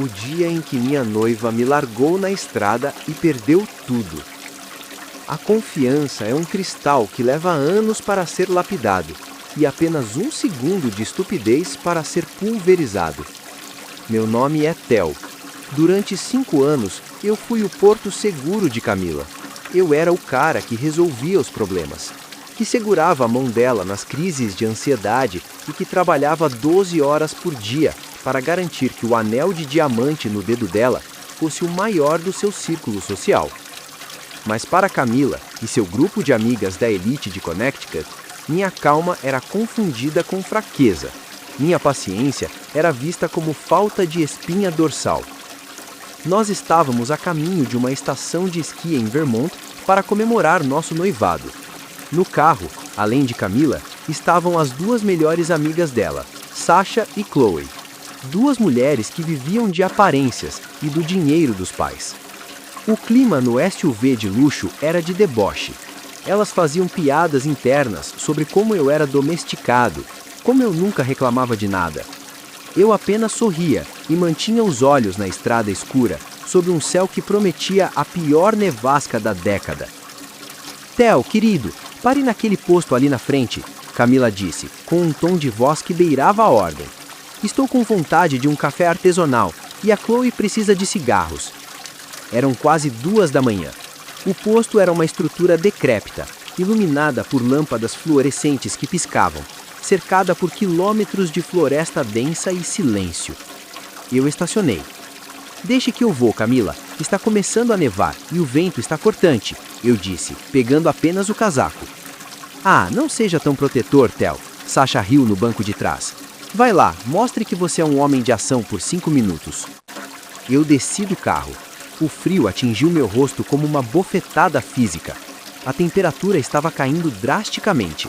o dia em que minha noiva me largou na estrada e perdeu tudo. A confiança é um cristal que leva anos para ser lapidado e apenas um segundo de estupidez para ser pulverizado. Meu nome é Theo. Durante 5 anos, eu fui o porto seguro de Camila. Eu era o cara que resolvia os problemas, que segurava a mão dela nas crises de ansiedade e que trabalhava 12 horas por dia para garantir que o anel de diamante no dedo dela fosse o maior do seu círculo social. Mas para Camila e seu grupo de amigas da elite de Connecticut, minha calma era confundida com fraqueza. Minha paciência era vista como falta de espinha dorsal. Nós estávamos a caminho de uma estação de esqui em Vermont para comemorar nosso noivado. No carro, além de Camila, estavam as 2 melhores amigas dela, Sasha e Chloe. 2 mulheres que viviam de aparências e do dinheiro dos pais. O clima no SUV de luxo era de deboche. Elas faziam piadas internas sobre como eu era domesticado, como eu nunca reclamava de nada. Eu apenas sorria e mantinha os olhos na estrada escura, sob um céu que prometia a pior nevasca da década. Theo, querido, pare naquele posto ali na frente, Camila disse, com um tom de voz que beirava a ordem. Estou com vontade de um café artesanal e a Chloe precisa de cigarros. Eram quase 2 da manhã. O posto era uma estrutura decrépita, iluminada por lâmpadas fluorescentes que piscavam, cercada por quilômetros de floresta densa e silêncio. Eu estacionei. Deixe que eu vou, Camila. Está começando a nevar e o vento está cortante, eu disse, pegando apenas o casaco. Ah, não seja tão protetor, Theo. Sasha riu no banco de trás. Vai lá, mostre que você é um homem de ação por 5 minutos. Eu desci do carro. O frio atingiu meu rosto como uma bofetada física. A temperatura estava caindo drasticamente.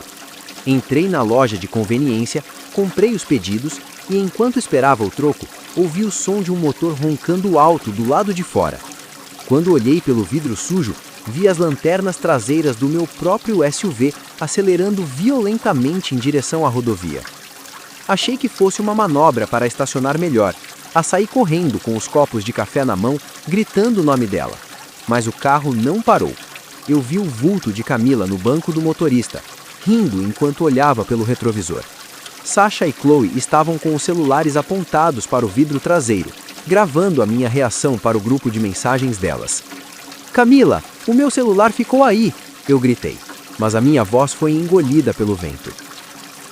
Entrei na loja de conveniência, comprei os pedidos e, enquanto esperava o troco, ouvi o som de um motor roncando alto do lado de fora. Quando olhei pelo vidro sujo, vi as lanternas traseiras do meu próprio SUV acelerando violentamente em direção à rodovia. Achei que fosse uma manobra para estacionar melhor, a sair correndo com os copos de café na mão, gritando o nome dela. Mas o carro não parou. Eu vi o vulto de Camila no banco do motorista, rindo enquanto olhava pelo retrovisor. Sasha e Chloe estavam com os celulares apontados para o vidro traseiro, gravando a minha reação para o grupo de mensagens delas. Camila, o meu celular ficou aí, eu gritei, mas a minha voz foi engolida pelo vento.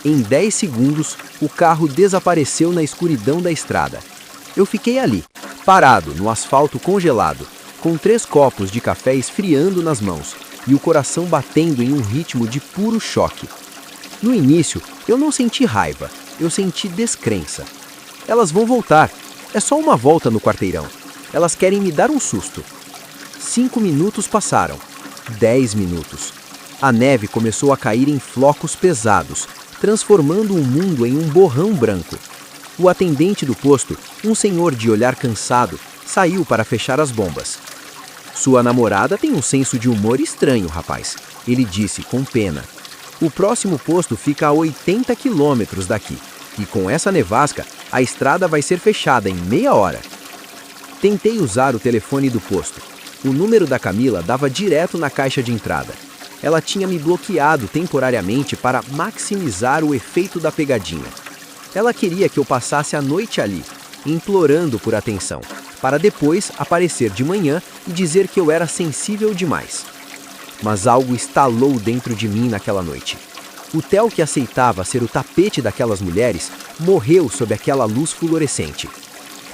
Em 10 segundos, o carro desapareceu na escuridão da estrada. Eu fiquei ali, parado no asfalto congelado, com 3 copos de café esfriando nas mãos e o coração batendo em um ritmo de puro choque. No início, eu não senti raiva, eu senti descrença. Elas vão voltar, é só uma volta no quarteirão. Elas querem me dar um susto. 5 minutos passaram, 10 minutos. A neve começou a cair em flocos pesados, transformando o mundo em um borrão branco. O atendente do posto, um senhor de olhar cansado, saiu para fechar as bombas. Sua namorada tem um senso de humor estranho, rapaz, ele disse com pena. O próximo posto fica a 80 quilômetros daqui, e com essa nevasca, a estrada vai ser fechada em meia hora. Tentei usar o telefone do posto. O número da Camila dava direto na caixa de entrada. Ela tinha me bloqueado temporariamente para maximizar o efeito da pegadinha. Ela queria que eu passasse a noite ali, implorando por atenção, para depois aparecer de manhã e dizer que eu era sensível demais. Mas algo estalou dentro de mim naquela noite. O Theo que aceitava ser o tapete daquelas mulheres morreu sob aquela luz fluorescente.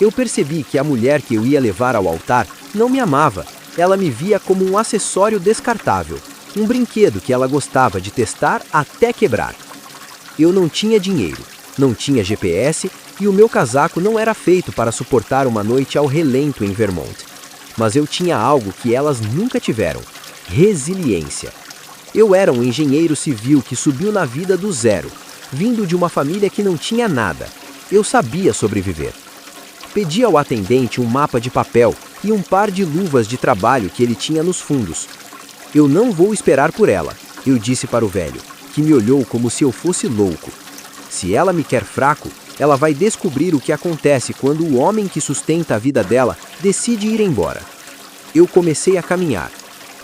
Eu percebi que a mulher que eu ia levar ao altar não me amava. Ela me via como um acessório descartável, um brinquedo que ela gostava de testar até quebrar. Eu não tinha dinheiro, não tinha GPS e o meu casaco não era feito para suportar uma noite ao relento em Vermont. Mas eu tinha algo que elas nunca tiveram: resiliência. Eu era um engenheiro civil que subiu na vida do zero, vindo de uma família que não tinha nada. Eu sabia sobreviver. Pedi ao atendente um mapa de papel e um par de luvas de trabalho que ele tinha nos fundos. Eu não vou esperar por ela, eu disse para o velho, que me olhou como se eu fosse louco. Se ela me quer fraco, Ela vai descobrir o que acontece quando o homem que sustenta a vida dela decide ir embora. Eu comecei a caminhar,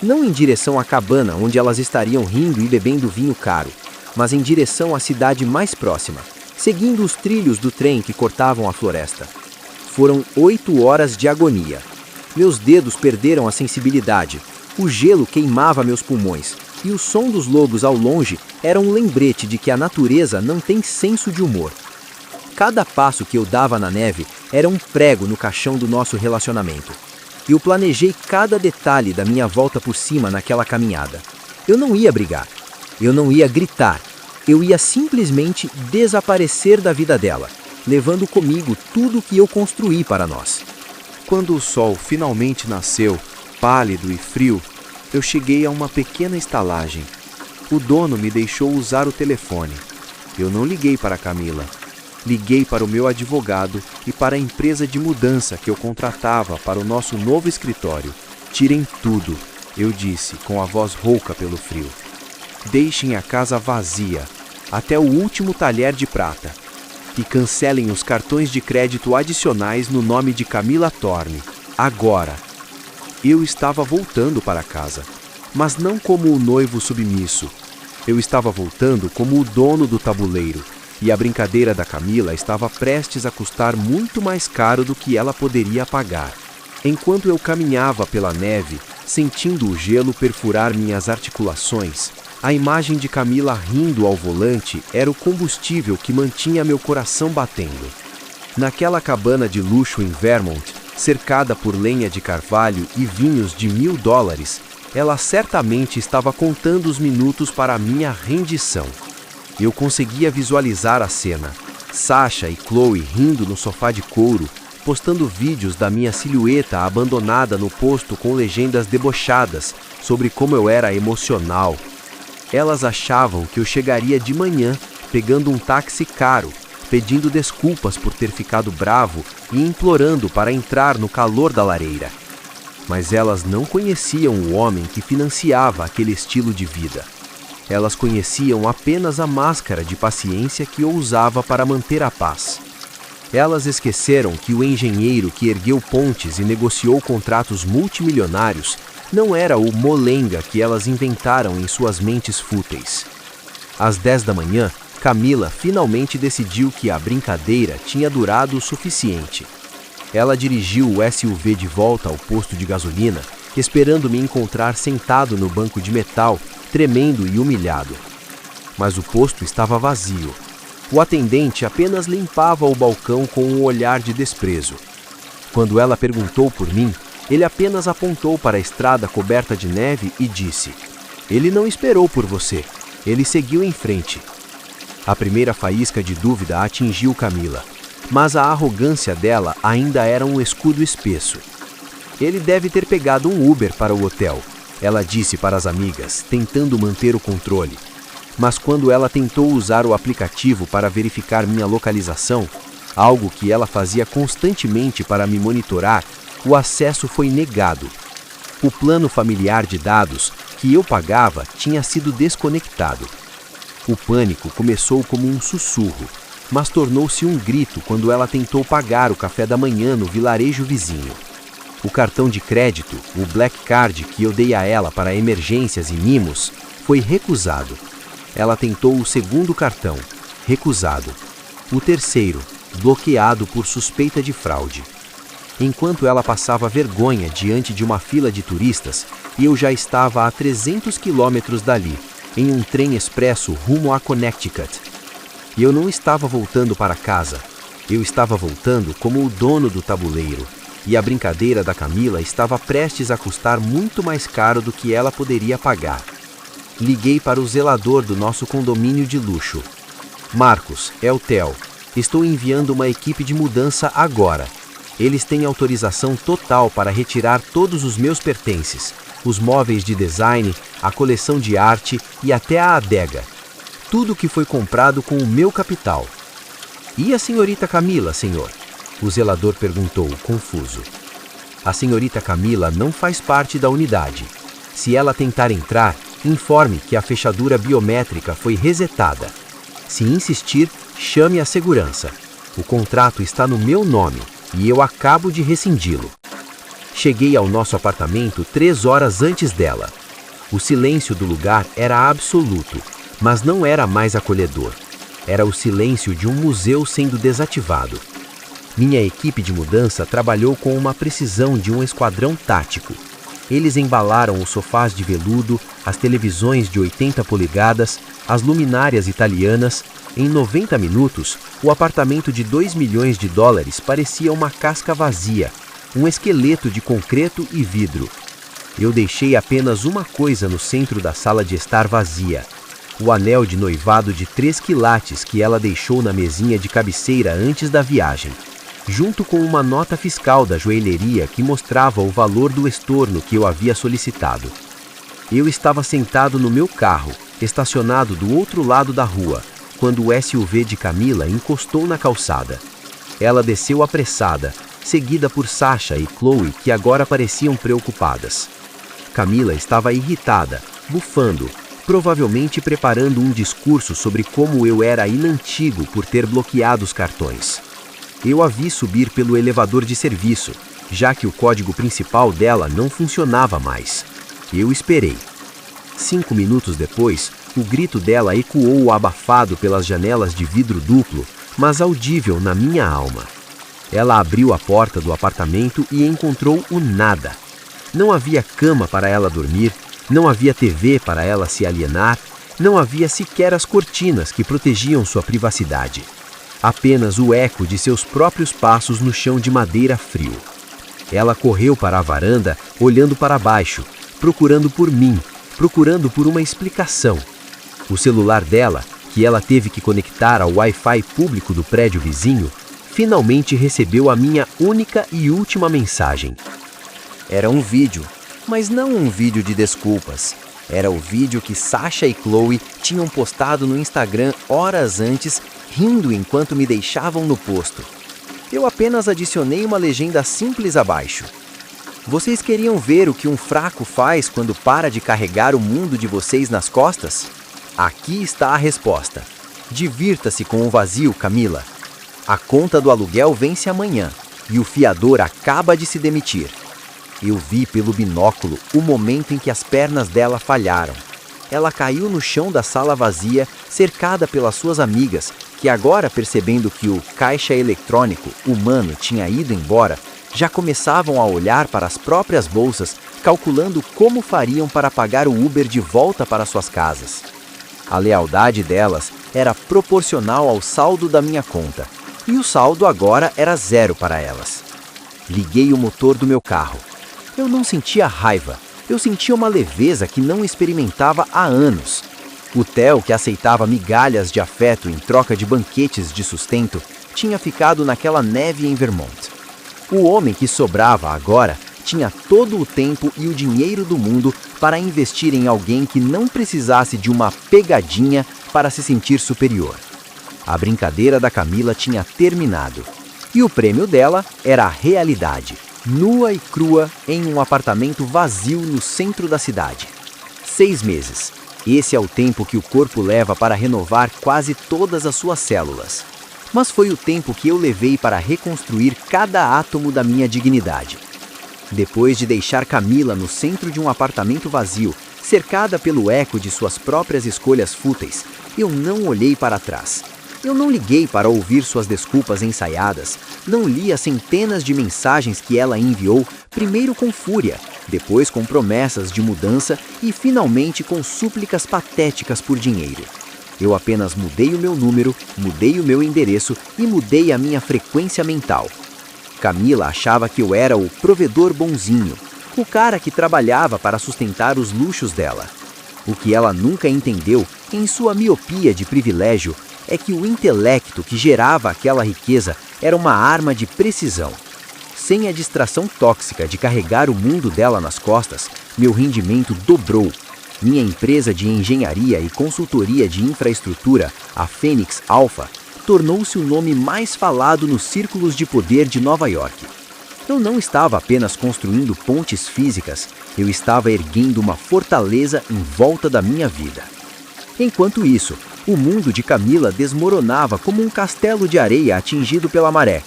não em direção à cabana onde elas estariam rindo e bebendo vinho caro, mas em direção à cidade mais próxima, seguindo os trilhos do trem que cortavam a floresta. Foram 8 horas de agonia. Meus dedos perderam a sensibilidade, o gelo queimava meus pulmões, e o som dos lobos ao longe era um lembrete de que a natureza não tem senso de humor. Cada passo que eu dava na neve era um prego no caixão do nosso relacionamento. Eu planejei cada detalhe da minha volta por cima naquela caminhada. Eu não ia brigar, eu não ia gritar, eu ia simplesmente desaparecer da vida dela, levando comigo tudo o que eu construí para nós. Quando o sol finalmente nasceu, pálido e frio, eu cheguei a uma pequena estalagem. O dono me deixou usar o telefone. Eu não liguei para Camila. Liguei para o meu advogado e para a empresa de mudança que eu contratava para o nosso novo escritório. Tirem tudo, eu disse, com a voz rouca pelo frio. Deixem a casa vazia, até o último talher de prata. E cancelem os cartões de crédito adicionais no nome de Camila Thorne. Agora. Eu estava voltando para casa, mas não como o noivo submisso. Eu estava voltando como o dono do tabuleiro, e a brincadeira da Camila estava prestes a custar muito mais caro do que ela poderia pagar. Enquanto eu caminhava pela neve, sentindo o gelo perfurar minhas articulações, a imagem de Camila rindo ao volante era o combustível que mantinha meu coração batendo. Naquela cabana de luxo em Vermont, cercada por lenha de carvalho e vinhos de $1.000, ela certamente estava contando os minutos para a minha rendição. Eu conseguia visualizar a cena. Sasha e Chloe rindo no sofá de couro, postando vídeos da minha silhueta abandonada no posto com legendas debochadas sobre como eu era emocional. Elas achavam que eu chegaria de manhã, pegando um táxi caro, pedindo desculpas por ter ficado bravo e implorando para entrar no calor da lareira. Mas elas não conheciam o homem que financiava aquele estilo de vida. Elas conheciam apenas a máscara de paciência que eu usava para manter a paz. Elas esqueceram que o engenheiro que ergueu pontes e negociou contratos multimilionários não era o molenga que elas inventaram em suas mentes fúteis. Às 10 da manhã, Camila finalmente decidiu que a brincadeira tinha durado o suficiente. Ela dirigiu o SUV de volta ao posto de gasolina, esperando me encontrar sentado no banco de metal, tremendo e humilhado. Mas o posto estava vazio. O atendente apenas limpava o balcão com um olhar de desprezo. Quando ela perguntou por mim, ele apenas apontou para a estrada coberta de neve e disse: "Ele não esperou por você. Ele seguiu em frente." A primeira faísca de dúvida atingiu Camila, mas a arrogância dela ainda era um escudo espesso. "Ele deve ter pegado um Uber para o hotel", ela disse para as amigas, tentando manter o controle. Mas quando ela tentou usar o aplicativo para verificar minha localização, algo que ela fazia constantemente para me monitorar, o acesso foi negado. O plano familiar de dados que eu pagava tinha sido desconectado. O pânico começou como um sussurro, mas tornou-se um grito quando ela tentou pagar o café da manhã no vilarejo vizinho. O cartão de crédito, o Black Card que eu dei a ela para emergências e mimos, foi recusado. Ela tentou o segundo cartão, recusado. O terceiro, bloqueado por suspeita de fraude. Enquanto ela passava vergonha diante de uma fila de turistas, eu já estava a 300 quilômetros dali, em um trem expresso rumo a Connecticut. E eu não estava voltando para casa. Eu estava voltando como o dono do tabuleiro. E a brincadeira da Camila estava prestes a custar muito mais caro do que ela poderia pagar. Liguei para o zelador do nosso condomínio de luxo. "Marcos, é o Theo. Estou enviando uma equipe de mudança agora. Eles têm autorização total para retirar todos os meus pertences, os móveis de design, a coleção de arte e até a adega. Tudo que foi comprado com o meu capital." "E a senhorita Camila, senhor?" o zelador perguntou, confuso. "A senhorita Camila não faz parte da unidade. Se ela tentar entrar, informe que a fechadura biométrica foi resetada. Se insistir, chame a segurança." O contrato está no meu nome e eu acabo de rescindi-lo. Cheguei ao nosso apartamento 3 horas antes dela. O silêncio do lugar era absoluto, mas não era mais acolhedor. Era o silêncio de um museu sendo desativado. Minha equipe de mudança trabalhou com uma precisão de um esquadrão tático. Eles embalaram os sofás de veludo, as televisões de 80 polegadas, as luminárias italianas. Em 90 minutos, o apartamento de $2 milhões parecia uma casca vazia, um esqueleto de concreto e vidro. Eu deixei apenas uma coisa no centro da sala de estar vazia: o anel de noivado de 3 quilates que ela deixou na mesinha de cabeceira antes da viagem, junto com uma nota fiscal da joalheria que mostrava o valor do estorno que eu havia solicitado. Eu estava sentado no meu carro, estacionado do outro lado da rua, quando o SUV de Camila encostou na calçada. Ela desceu apressada, seguida por Sasha e Chloe, que agora pareciam preocupadas. Camila estava irritada, bufando, provavelmente preparando um discurso sobre como eu era inantigo por ter bloqueado os cartões. Eu a vi subir pelo elevador de serviço, já que o código principal dela não funcionava mais. Eu esperei. 5 minutos depois, o grito dela ecoou abafado pelas janelas de vidro duplo, mas audível na minha alma. Ela abriu a porta do apartamento e encontrou o nada. Não havia cama para ela dormir, não havia TV para ela se alienar, não havia sequer as cortinas que protegiam sua privacidade. Apenas o eco de seus próprios passos no chão de madeira frio. Ela correu para a varanda, olhando para baixo, procurando por mim, procurando por uma explicação. O celular dela, que ela teve que conectar ao Wi-Fi público do prédio vizinho, finalmente recebeu a minha única e última mensagem. Era um vídeo, mas não um vídeo de desculpas. Era o vídeo que Sasha e Chloe tinham postado no Instagram horas antes, rindo enquanto me deixavam no posto. Eu apenas adicionei uma legenda simples abaixo. Vocês queriam ver o que um fraco faz quando para de carregar o mundo de vocês nas costas? Aqui está a resposta. Divirta-se com o vazio, Camila. A conta do aluguel vence amanhã e o fiador acaba de se demitir. Eu vi pelo binóculo o momento em que as pernas dela falharam. Ela caiu no chão da sala vazia, cercada pelas suas amigas, que agora, percebendo que o caixa eletrônico humano tinha ido embora, já começavam a olhar para as próprias bolsas, calculando como fariam para pagar o Uber de volta para suas casas. A lealdade delas era proporcional ao saldo da minha conta, e o saldo agora era 0 para elas. Liguei o motor do meu carro. Eu não sentia raiva, eu sentia uma leveza que não experimentava há anos. O Theo, que aceitava migalhas de afeto em troca de banquetes de sustento, tinha ficado naquela neve em Vermont. O homem que sobrava agora tinha todo o tempo e o dinheiro do mundo para investir em alguém que não precisasse de uma pegadinha para se sentir superior. A brincadeira da Camila tinha terminado. E o prêmio dela era a realidade, nua e crua em um apartamento vazio no centro da cidade. 6 meses. Esse é o tempo que o corpo leva para renovar quase todas as suas células. Mas foi o tempo que eu levei para reconstruir cada átomo da minha dignidade. Depois de deixar Camila no centro de um apartamento vazio, cercada pelo eco de suas próprias escolhas fúteis, eu não olhei para trás. Eu não liguei para ouvir suas desculpas ensaiadas, não li as centenas de mensagens que ela enviou, primeiro com fúria, depois com promessas de mudança e finalmente com súplicas patéticas por dinheiro. Eu apenas mudei o meu número, mudei o meu endereço e mudei a minha frequência mental. Camila achava que eu era o provedor bonzinho, o cara que trabalhava para sustentar os luxos dela. O que ela nunca entendeu, em sua miopia de privilégio, é que o intelecto que gerava aquela riqueza era uma arma de precisão. Sem a distração tóxica de carregar o mundo dela nas costas, meu rendimento dobrou. Minha empresa de engenharia e consultoria de infraestrutura, a Fênix Alpha, tornou-se o nome mais falado nos círculos de poder de Nova York. Eu não estava apenas construindo pontes físicas, eu estava erguendo uma fortaleza em volta da minha vida. Enquanto isso, O mundo de Camila desmoronava como um castelo de areia atingido pela maré.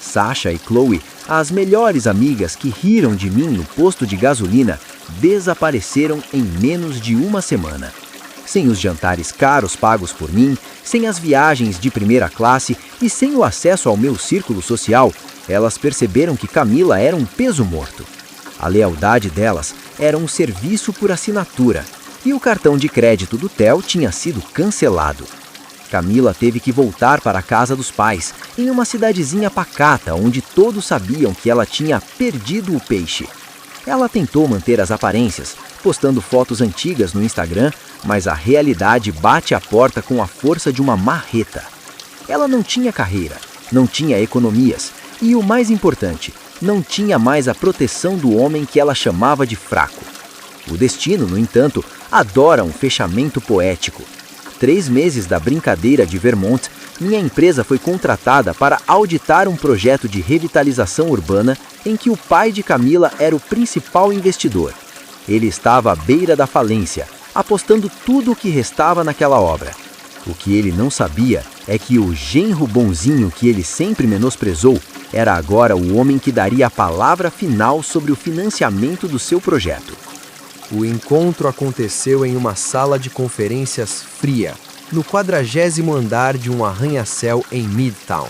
Sasha e Chloe, as melhores amigas que riram de mim no posto de gasolina, desapareceram em menos de uma semana. Sem os jantares caros pagos por mim, sem as viagens de primeira classe e sem o acesso ao meu círculo social, elas perceberam que Camila era um peso morto. A lealdade delas era um serviço por assinatura, e o cartão de crédito do Theo tinha sido cancelado. Camila teve que voltar para a casa dos pais, em uma cidadezinha pacata onde todos sabiam que ela tinha perdido o peixe. Ela tentou manter as aparências, postando fotos antigas no Instagram, mas a realidade bate a porta com a força de uma marreta. Ela não tinha carreira, não tinha economias e, o mais importante, não tinha mais a proteção do homem que ela chamava de fraco. O destino, no entanto, adora um fechamento poético. 3 meses da brincadeira de Vermont, minha empresa foi contratada para auditar um projeto de revitalização urbana em que o pai de Camila era o principal investidor. Ele estava à beira da falência, apostando tudo o que restava naquela obra. O que ele não sabia é que o genro bonzinho que ele sempre menosprezou era agora o homem que daria a palavra final sobre o financiamento do seu projeto. O encontro aconteceu em uma sala de conferências fria, no 40º andar de um arranha-céu em Midtown.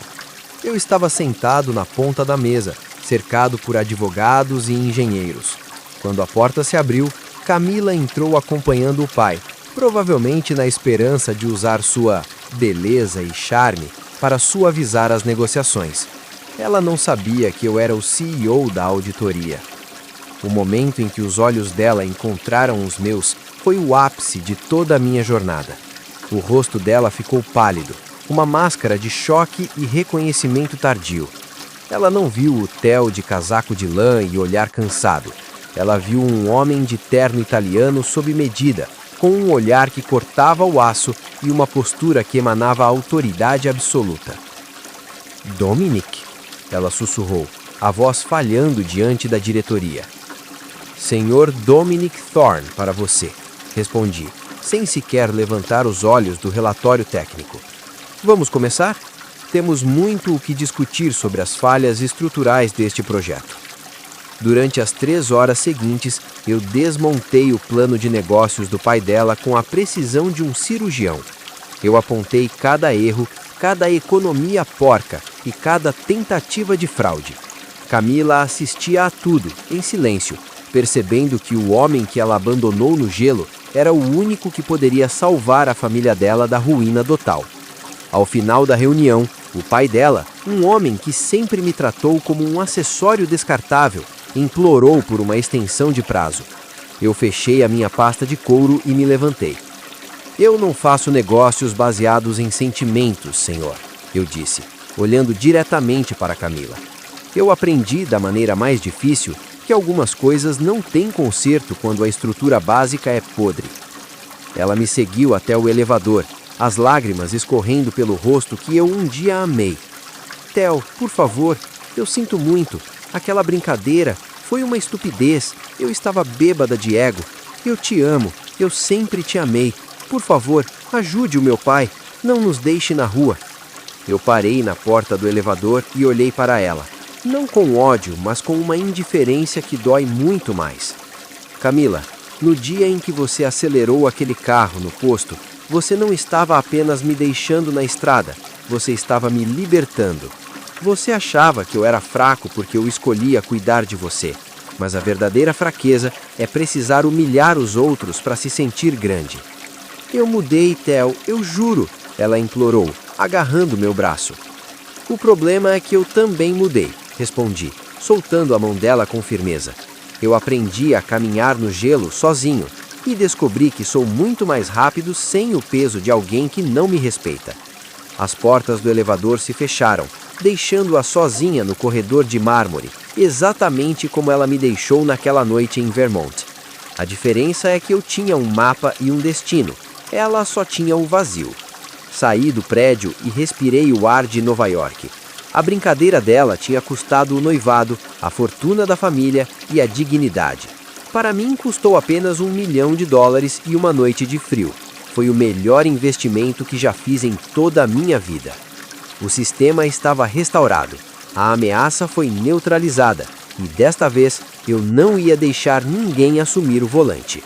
Eu estava sentado na ponta da mesa, cercado por advogados e engenheiros. Quando a porta se abriu, Camila entrou acompanhando o pai, provavelmente na esperança de usar sua beleza e charme para suavizar as negociações. Ela não sabia que eu era o CEO da auditoria. O momento em que os olhos dela encontraram os meus foi o ápice de toda a minha jornada. O rosto dela ficou pálido, uma máscara de choque e reconhecimento tardio. Ela não viu o Theo de casaco de lã e olhar cansado. Ela viu um homem de terno italiano sob medida, com um olhar que cortava o aço e uma postura que emanava autoridade absoluta. "Dominic?", ela sussurrou, a voz falhando diante da diretoria. "Senhor Dominic Thorne, para você", respondi, sem sequer levantar os olhos do relatório técnico. "Vamos começar? Temos muito o que discutir sobre as falhas estruturais deste projeto." Durante as 3 horas seguintes, eu desmontei o plano de negócios do pai dela com a precisão de um cirurgião. Eu apontei cada erro, cada economia porca e cada tentativa de fraude. Camila assistia a tudo, em silêncio, percebendo que o homem que ela abandonou no gelo era o único que poderia salvar a família dela da ruína total. Ao final da reunião, o pai dela, um homem que sempre me tratou como um acessório descartável, implorou por uma extensão de prazo. Eu fechei a minha pasta de couro e me levantei. "Eu não faço negócios baseados em sentimentos, senhor", eu disse, olhando diretamente para Camila. Eu aprendi da maneira mais difícil que algumas coisas não têm conserto quando a estrutura básica é podre. Ela me seguiu até o elevador, as lágrimas escorrendo pelo rosto que eu um dia amei. "Theo, por favor, eu sinto muito. Aquela brincadeira foi uma estupidez. Eu estava bêbada de ego. Eu te amo. Eu sempre te amei. Por favor, ajude o meu pai. Não nos deixe na rua." Eu parei na porta do elevador e olhei para ela. Não com ódio, mas com uma indiferença que dói muito mais. "Camila, no dia em que você acelerou aquele carro no posto, você não estava apenas me deixando na estrada, você estava me libertando. Você achava que eu era fraco porque eu escolhia cuidar de você, mas a verdadeira fraqueza é precisar humilhar os outros para se sentir grande." "Eu mudei, Theo, eu juro", ela implorou, agarrando meu braço. "O problema é que eu também mudei", respondi, soltando a mão dela com firmeza. "Eu aprendi a caminhar no gelo sozinho e descobri que sou muito mais rápido sem o peso de alguém que não me respeita." As portas do elevador se fecharam, deixando-a sozinha no corredor de mármore, exatamente como ela me deixou naquela noite em Vermont. A diferença é que eu tinha um mapa e um destino, ela só tinha o vazio. Saí do prédio e respirei o ar de Nova York. A brincadeira dela tinha custado o noivado, a fortuna da família e a dignidade. Para mim, custou apenas $1 milhão e uma noite de frio. foi o melhor investimento que já fiz em toda a minha vida. O sistema estava restaurado, a ameaça foi neutralizada e desta vez eu não ia deixar ninguém assumir o volante.